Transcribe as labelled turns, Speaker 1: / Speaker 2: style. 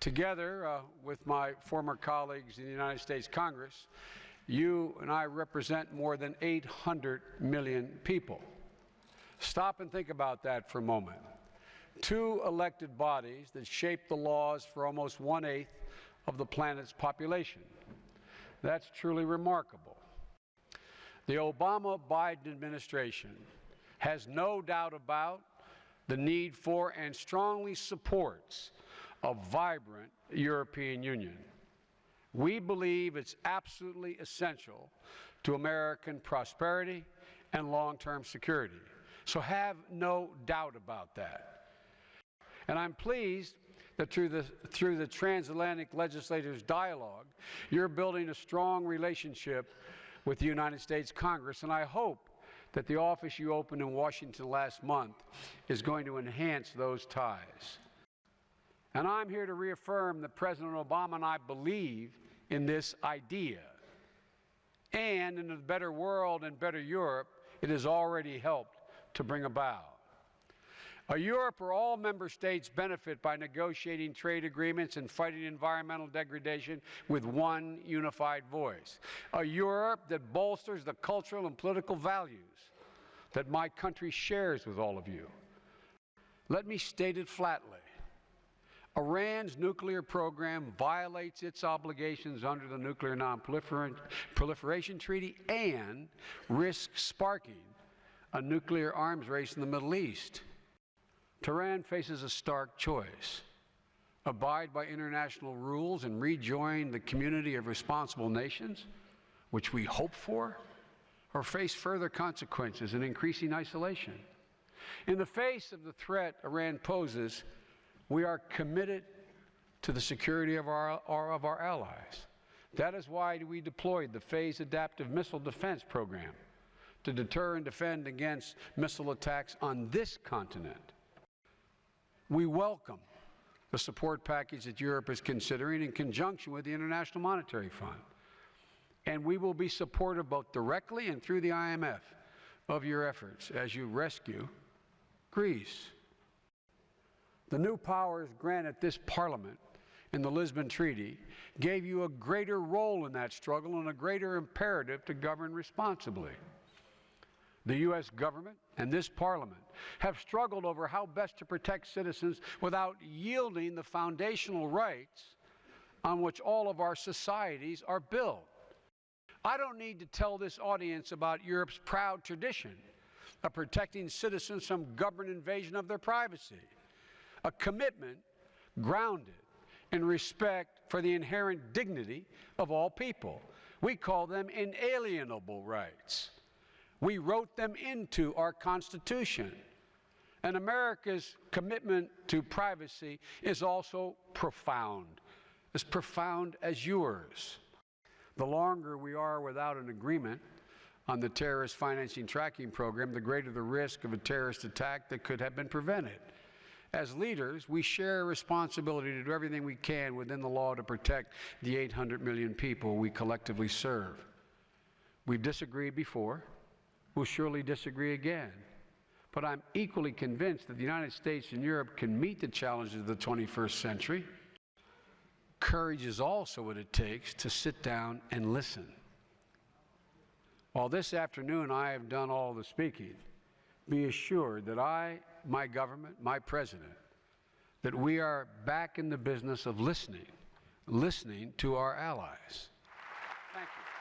Speaker 1: Together with my former colleagues in the United States Congress, you and I represent more than 800 million people. Stop and think about that for a moment. Two elected bodies that shape the laws for almost 1/8 of the planet's population. That's truly remarkable. The Obama-Biden administration has no doubt about the need for and strongly supports a vibrant European Union. We believe it's absolutely essential to American prosperity and long-term security. So have no doubt about that. And I'm pleased that through the Transatlantic Legislators' Dialogue, you're building a strong relationship with the United States Congress, and I hope that the office you opened in Washington last month is going to enhance those ties. And I'm here to reaffirm that President Obama and I believe in this idea. And in a better world and better Europe, it has already helped to bring about. A Europe where all member states benefit by negotiating trade agreements and fighting environmental degradation with one unified voice. A Europe that bolsters the cultural and political values that my country shares with all of you. Let me state it flatly. Iran's nuclear program violates its obligations under the Nuclear Non-Proliferation Treaty and risks sparking a nuclear arms race in the Middle East. Tehran faces a stark choice: abide by international rules and rejoin the community of responsible nations, which we hope for, or face further consequences and increasing isolation. In the face of the threat Iran poses, we are committed to the security of our allies. That is why we deployed the Phased Adaptive Missile Defense Program to deter and defend against missile attacks on this continent. We welcome the support package that Europe is considering in conjunction with the International Monetary Fund. And we will be supportive both directly and through the IMF of your efforts as you rescue Greece. The new powers granted this Parliament in the Lisbon Treaty gave you a greater role in that struggle and a greater imperative to govern responsibly. The U.S. government and this Parliament have struggled over how best to protect citizens without yielding the foundational rights on which all of our societies are built. I don't need to tell this audience about Europe's proud tradition of protecting citizens from government invasion of their privacy, a commitment grounded in respect for the inherent dignity of all people. We call them inalienable rights. We wrote them into our Constitution. And America's commitment to privacy is also profound, as profound as yours. The longer we are without an agreement on the terrorist financing tracking program, the greater the risk of a terrorist attack that could have been prevented. As leaders, we share a responsibility to do everything we can within the law to protect the 800 million people we collectively serve. We've disagreed before. We'll surely disagree again. But I'm equally convinced that the United States and Europe can meet the challenges of the 21st century. Courage is also what it takes to sit down and listen. While this afternoon I have done all the speaking, be assured that my government, my president, that we are back in the business of listening to our allies. Thank you.